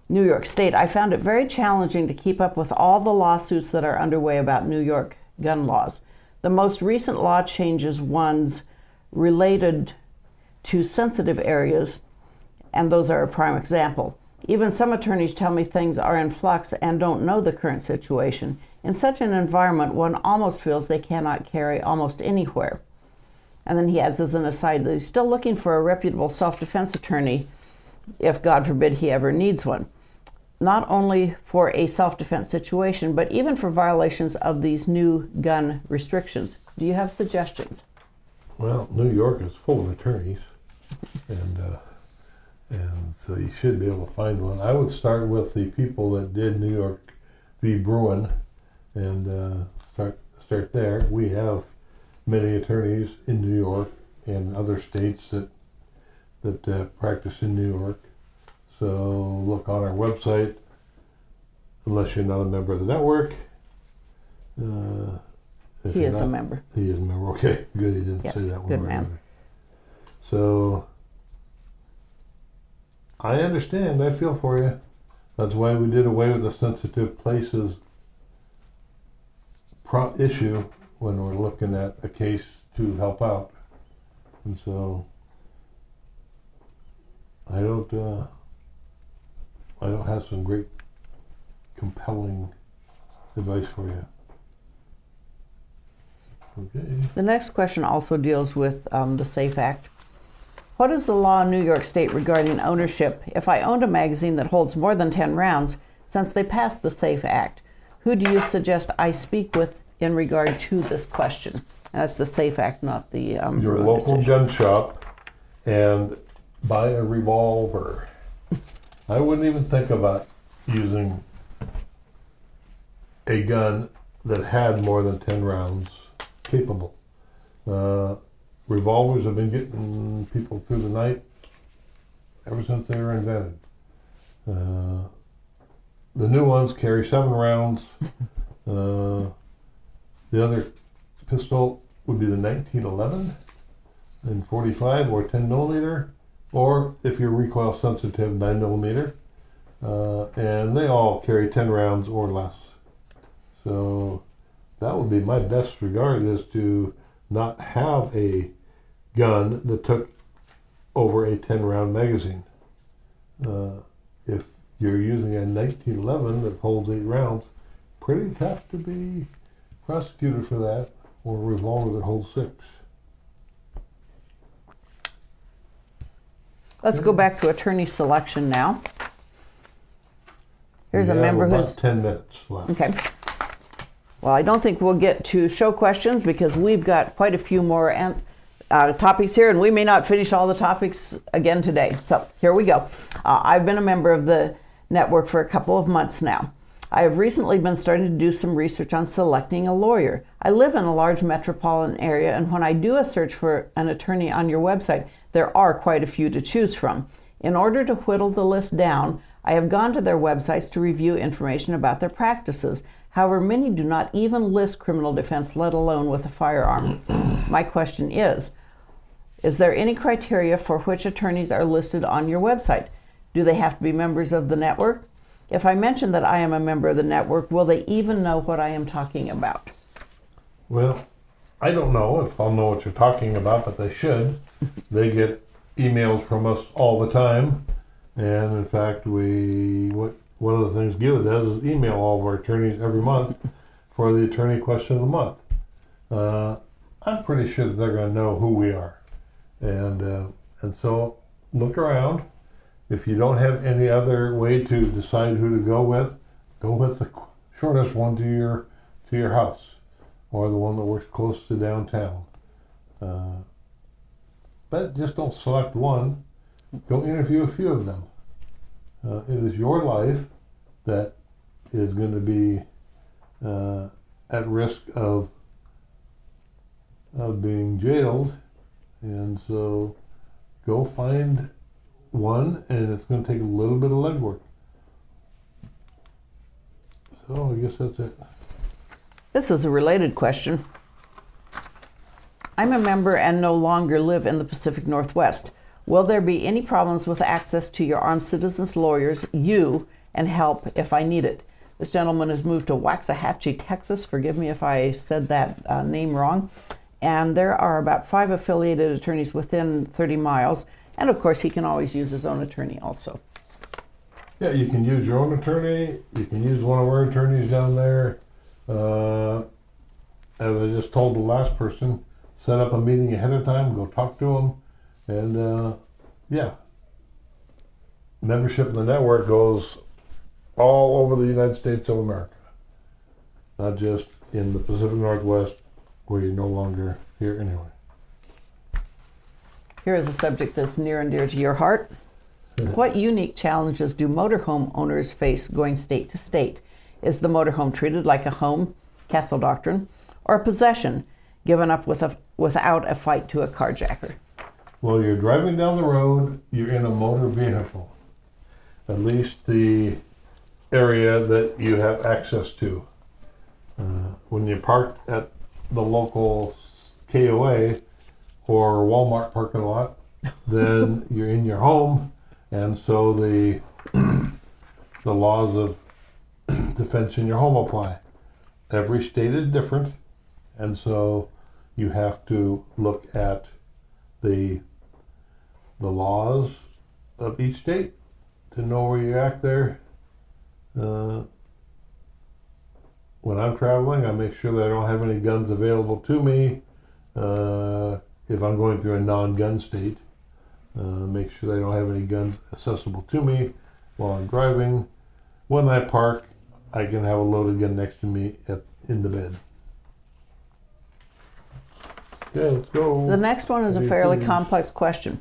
New York State, I found it very challenging to keep up with all the lawsuits that are underway about New York gun laws. The most recent law changes ones related to sensitive areas, and those are a prime example. Even some attorneys tell me things are in flux and don't know the current situation. In such an environment, one almost feels they cannot carry almost anywhere. And then he adds as an aside that he's still looking for a reputable self-defense attorney if, God forbid, he ever needs one. Not only for a self-defense situation, but even for violations of these new gun restrictions. Do you have suggestions? Well, New York is full of attorneys, and so you should be able to find one. I would start with the people that did New York v. Bruin, and start there. We have many attorneys in New York and other states that practice in New York. So look on our website, unless you're not a member of the network. He is a member. He is a member. Okay, good. He didn't Yes, say that one. good right man. away. So I understand. I feel for you. That's why we did away with the sensitive places issue when we're looking at a case to help out. And so I don't have some great compelling advice for you. Okay. The next question also deals with the SAFE Act. What is the law in New York State regarding ownership if I owned a magazine that holds more than 10 rounds since they passed the SAFE Act? Who do you suggest I speak with in regard to this question? That's the SAFE Act, not the your local gun shop, and buy a revolver. I wouldn't even think about using a gun that had more than 10 rounds capable. Revolvers have been getting people through the night ever since they were invented. The new ones carry 7 rounds. The other pistol would be the 1911 and 45 or 10 millimeter, or if you're recoil sensitive, 9 millimeter. And they all carry 10 rounds or less. So that would be my best regard, is to not have a gun that took over a 10 round magazine. If you're using a 1911 that holds 8 rounds, pretty tough to be prosecuted for that, or a revolver that holds 6. Let's go back to attorney selection now. Here's a member about who's 10 minutes left. okay. Well, I don't think we'll get to show questions because we've got quite a few more topics here, and we may not finish all the topics again today. So here we go. I've been a member of the network for a couple of months now. I have recently been starting to do some research on selecting a lawyer. I live in a large metropolitan area, and when I do a search for an attorney on your website, there are quite a few to choose from. In order to whittle the list down, I have gone to their websites to review information about their practices. However, many do not even list criminal defense, let alone with a firearm. My question is there any criteria for which attorneys are listed on your website? Do they have to be members of the network? If I mention that I am a member of the network, will they even know what I am talking about? Well, I don't know if I'll know what you're talking about, but they should. They get emails from us all the time. And in fact, one of the things Gila does is email all of our attorneys every month for the attorney question of the month. I'm pretty sure that they're going to know who we are. And so look around. If you don't have any other way to decide who to go with the shortest one to your house, or the one that works close to downtown. But just don't select one. Go interview a few of them. It is your life that is going to be at risk of being jailed, and so go find one, and it's going to take a little bit of legwork. So I guess that's it. This is a related question. I'm a member and no longer live in the Pacific Northwest. Will there be any problems with access to your armed citizens lawyers, and help if I need it? This gentleman has moved to Waxahachie, Texas. Forgive me if I said that name wrong. And there are about 5 affiliated attorneys within 30 miles. And of course, he can always use his own attorney also. Yeah, you can use your own attorney. You can use one of our attorneys down there. As I just told the last person, set up a meeting ahead of time, go talk to them, and yeah. Membership in the network goes all over the United States of America, not just in the Pacific Northwest where you're no longer here anyway. Here is a subject that's near and dear to your heart. What unique challenges do motorhome owners face going state to state? Is the motorhome treated like a home, castle doctrine, or a possession given up without a fight to a carjacker? Well, you're driving down the road, you're in a motor vehicle, at least the area that you have access to. When you park at the local KOA or Walmart parking lot, then you're in your home, and so the laws of defense in your home apply. Every state is different, and so you have to look at the laws of each state to know where you act there. When I'm traveling, I make sure that I don't have any guns available to me. If I'm going through a non-gun state, make sure that I don't have any guns accessible to me while I'm driving. When I park, I can have a loaded gun next to me in the bed. Okay, let's go. The next one is a fairly complex question.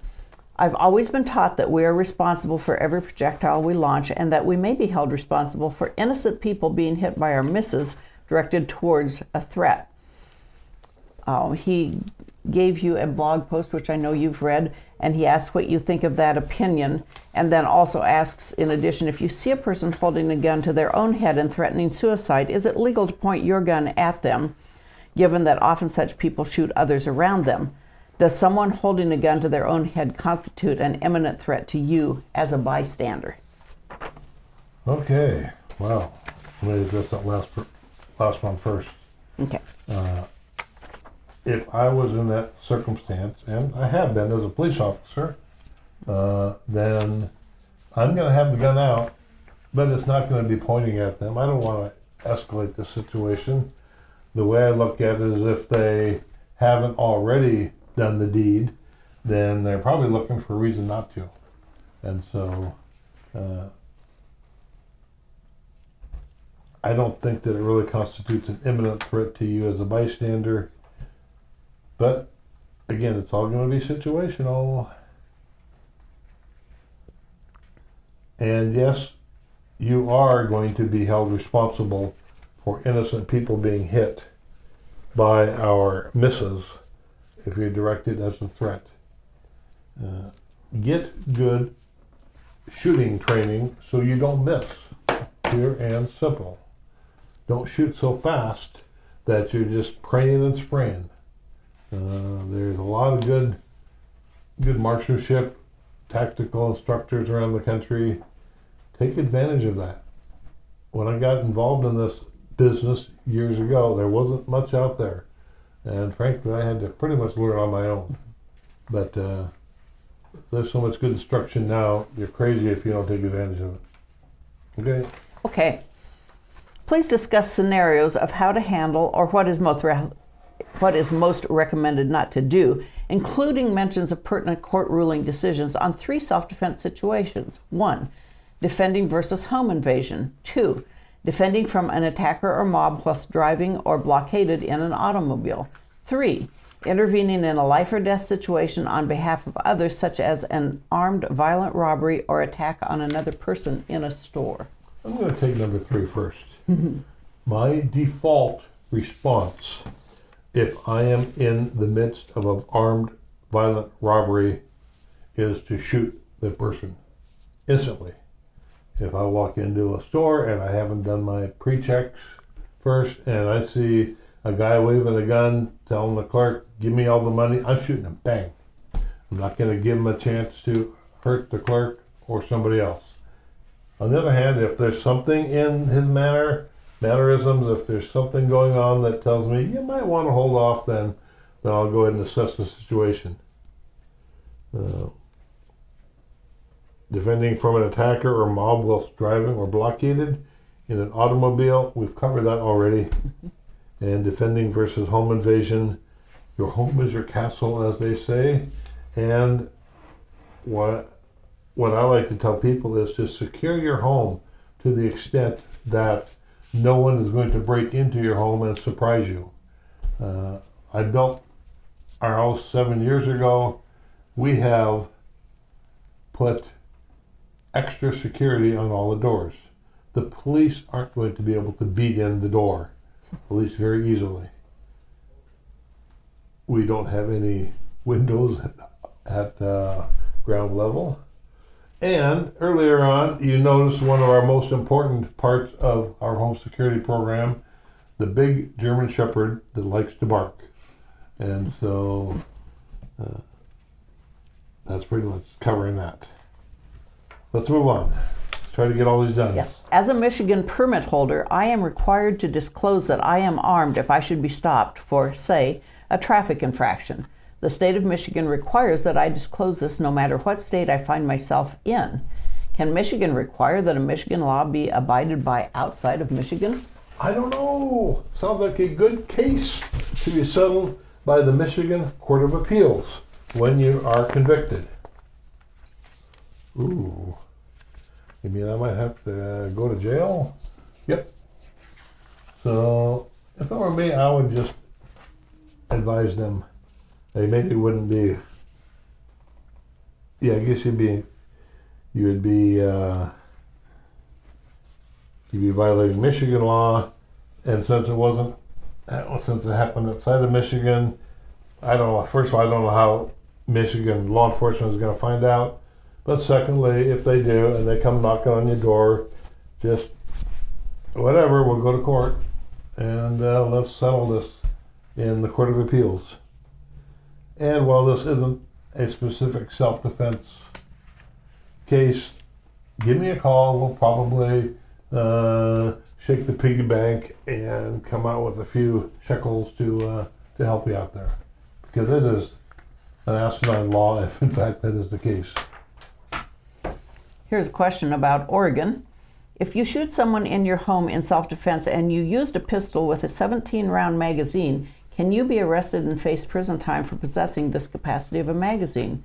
I've always been taught that we are responsible for every projectile we launch and that we may be held responsible for innocent people being hit by our missiles directed towards a threat. He gave you a blog post, which I know you've read, and he asks what you think of that opinion, and then also asks, in addition, if you see a person holding a gun to their own head and threatening suicide, is it legal to point your gun at them, given that often such people shoot others around them? Does someone holding a gun to their own head constitute an imminent threat to you as a bystander? Okay, well, let me address that last one first. Okay. If I was in that circumstance, and I have been as a police officer, then I'm going to have the gun out, but it's not going to be pointing at them. I don't want to escalate the situation. The way I look at it is if they haven't already done the deed, then they're probably looking for a reason not to. And so I don't think that it really constitutes an imminent threat to you as a bystander. But again, it's all going to be situational. And yes, you are going to be held responsible for innocent people being hit by our missiles if you're directed as a threat. Get good shooting training so you don't miss. Pure and simple. Don't shoot so fast that you're just praying and spraying. There's a lot of good marksmanship, tactical instructors around the country. Take advantage of that. When I got involved in this business years ago, there wasn't much out there. And frankly, I had to pretty much learn on my own. But there's so much good instruction now, you're crazy if you don't take advantage of it. Okay? Okay. Please discuss scenarios of how to handle or what is most recommended not to do, including mentions of pertinent court ruling decisions on 3 self-defense situations. 1. Defending versus home invasion. 2. Defending from an attacker or mob whilst driving or blockaded in an automobile. 3. Intervening in a life or death situation on behalf of others, such as an armed violent robbery or attack on another person in a store. I'm going to take number 3 first. My default response, if I am in the midst of an armed violent robbery, is to shoot the person instantly. If I walk into a store and I haven't done my pre-checks first and I see a guy waving a gun telling the clerk, give me all the money, I'm shooting him, bang. I'm not going to give him a chance to hurt the clerk or somebody else. On the other hand, if there's something in his mannerisms, if there's something going on that tells me you might want to hold off, then I'll go ahead and assess the situation. defending from an attacker or mob whilst driving or blockaded in an automobile. We've covered that already. And defending versus home invasion. Your home is your castle, as they say. And what I like to tell people is to secure your home to the extent that no one is going to break into your home and surprise you. I built our house 7 years ago. We have put extra security on all the doors. The police aren't going to be able to beat in the door, at least very easily. We don't have any windows at ground level. And earlier on, you noticed one of our most important parts of our home security program, the big German Shepherd that likes to bark. And so that's pretty much covering that. Let's move on. Let's try to get all these done. Yes. As a Michigan permit holder, I am required to disclose that I am armed if I should be stopped for, say, a traffic infraction. The state of Michigan requires that I disclose this no matter what state I find myself in. Can Michigan require that a Michigan law be abided by outside of Michigan? I don't know. Sounds like a good case to be settled by the Michigan Court of Appeals when you are convicted. Ooh. You mean I might have to go to jail? Yep. So, if it were me, I would just advise them. They maybe wouldn't be. Yeah, I guess you'd be violating Michigan law, and since it happened outside of Michigan, I don't know. First of all, I don't know how Michigan law enforcement is going to find out. But secondly, if they do and they come knocking on your door, just whatever, we'll go to court and let's settle this in the Court of Appeals. And while this isn't a specific self-defense case, give me a call. We'll probably shake the piggy bank and come out with a few shekels to help you out there. Because it is an asinine law if in fact that is the case. Here's a question about Oregon. If you shoot someone in your home in self-defense and you used a pistol with a 17-round magazine, can you be arrested and face prison time for possessing this capacity of a magazine?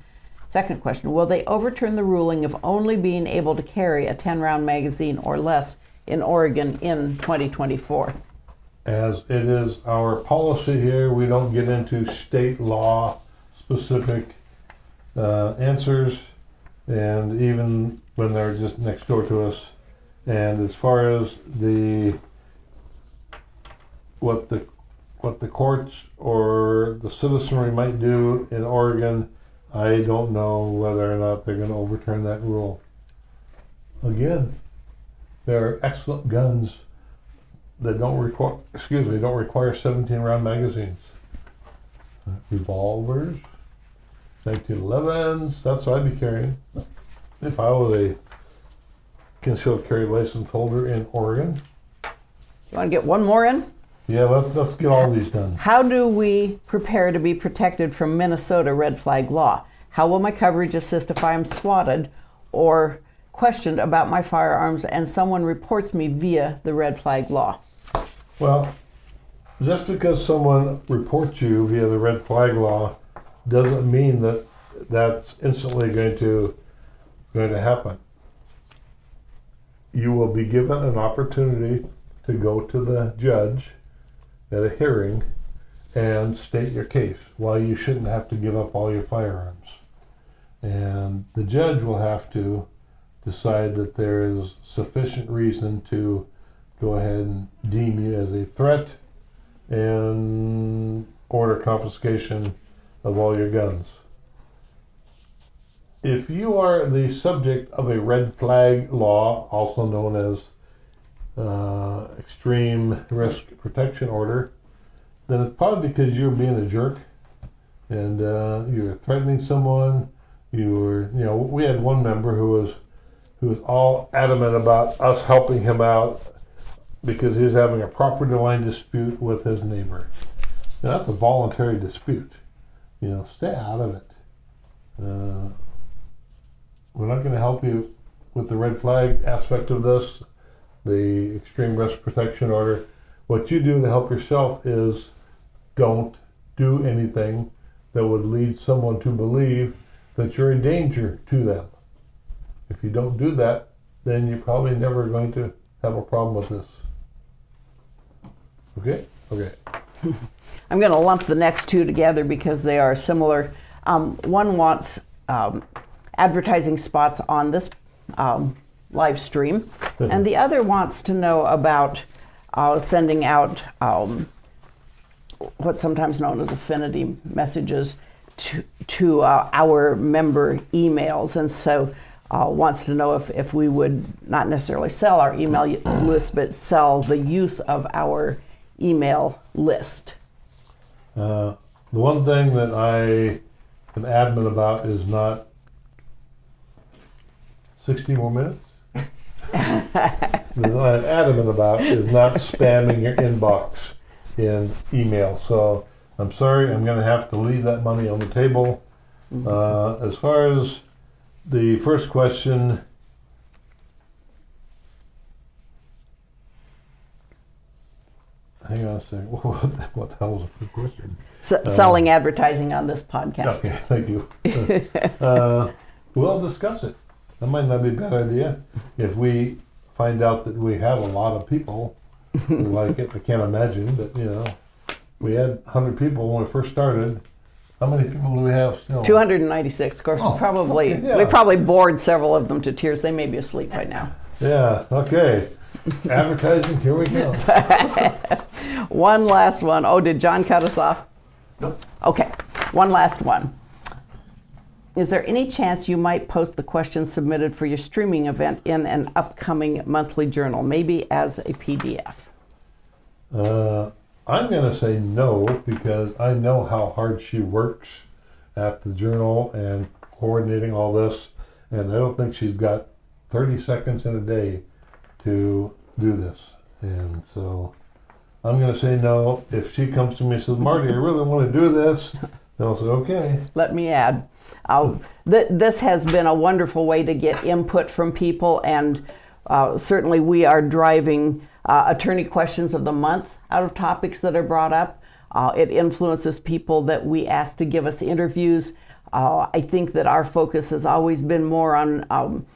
Second question, will they overturn the ruling of only being able to carry a 10-round magazine or less in Oregon in 2024? As it is our policy here, we don't get into state law specific answers, and even when they're just next door to us. And as far as what the courts or the citizenry might do in Oregon, I don't know whether or not they're going to overturn that rule. Again, there are excellent guns that don't require 17-round magazines. Revolvers, 1911s, that's what I'd be carrying if I was a concealed carry license holder in Oregon. You want to get one more in? Yeah, let's get all these done. How do we prepare to be protected from Minnesota red flag law? How will my coverage assist if I am swatted or questioned about my firearms and someone reports me via the red flag law? Well, just because someone reports you via the red flag law doesn't mean that that's instantly going to happen. You will be given an opportunity to go to the judge at a hearing and state your case, why you shouldn't have to give up all your firearms. And the judge will have to decide that there is sufficient reason to go ahead and deem you as a threat and order confiscation of all your guns. If you are the subject of a red flag law, also known as extreme risk protection order, then it's probably because you're being a jerk and you're threatening someone. We had one member who was all adamant about us helping him out because he was having a property line dispute with his neighbor. Now that's a voluntary dispute. Stay out of it. we're not going to help you with the red flag aspect of this, the extreme risk protection order. What you do to help yourself is don't do anything that would lead someone to believe that you're a danger to them. If you don't do that, then you're probably never going to have a problem with this. Okay? Okay. I'm going to lump the next two together because they are similar. One wants advertising spots on this live stream, and the other wants to know about sending out what's sometimes known as affinity messages to our member emails, and so wants to know if we would not necessarily sell our email list, but sell the use of our email list. The one thing that I am adamant about is not 60 more minutes. What I'm adamant about is not spamming your inbox in email. So I'm sorry, I'm going to have to leave that money on the table. As far as the first question, hang on a second. What the hell was the first question? Selling advertising on this podcast. Okay, thank you. We'll discuss it. That might not be a bad idea. If we find out that we have a lot of people who like it, I can't imagine, but we had 100 people when we first started. How many people do we have still? 296. Of course, we probably bored several of them to tears. They may be asleep by now. Yeah, okay. Advertising, here we go. One last one. Oh, did John cut us off? Nope. Okay, one last one. Is there any chance you might post the questions submitted for your streaming event in an upcoming monthly journal, maybe as a PDF? I'm going to say no, because I know how hard she works at the journal and coordinating all this, and I don't think she's got 30 seconds in a day to do this. And so I'm going to say no. If she comes to me and says, Marty, I really want to do this, then I'll say, okay. Let me add. This has been a wonderful way to get input from people, and certainly we are driving attorney questions of the month out of topics that are brought up. It influences people that we ask to give us interviews. I think that our focus has always been more on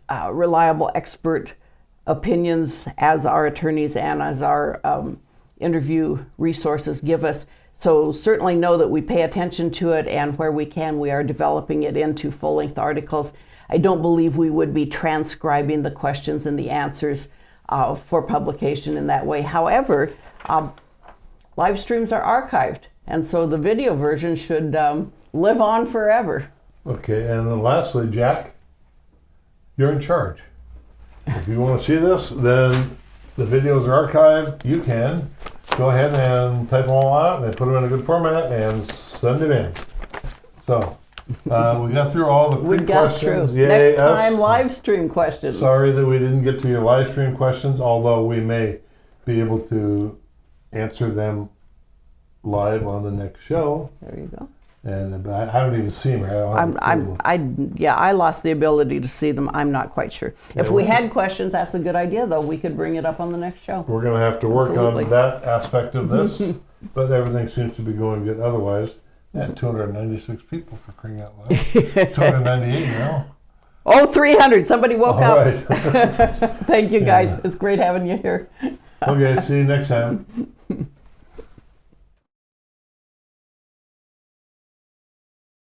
reliable expert opinions as our attorneys and as our interview resources give us. So certainly know that we pay attention to it, and where we can, we are developing it into full-length articles. I don't believe we would be transcribing the questions and the answers for publication in that way. However, live streams are archived, and so the video version should live on forever. Okay, and then lastly, Jack, you're in charge. If you want to see this, then the videos are archived. You can go ahead and type them all out and put them in a good format and send it in. So we got through all the questions. Yay, Next time, live stream questions. Sorry that we didn't get to your live stream questions, although we may be able to answer them live on the next show. There you go. And I haven't even seen them. I lost the ability to see them. I'm not quite sure. If we had questions, that's a good idea, though. We could bring it up on the next show. We're going to have to work on that aspect of this, but everything seems to be going good otherwise. And 296 people, for crying out loud. 298 now. Oh, 300. Somebody woke All up. right. Thank you, guys. It's great having you here. Okay, see you next time.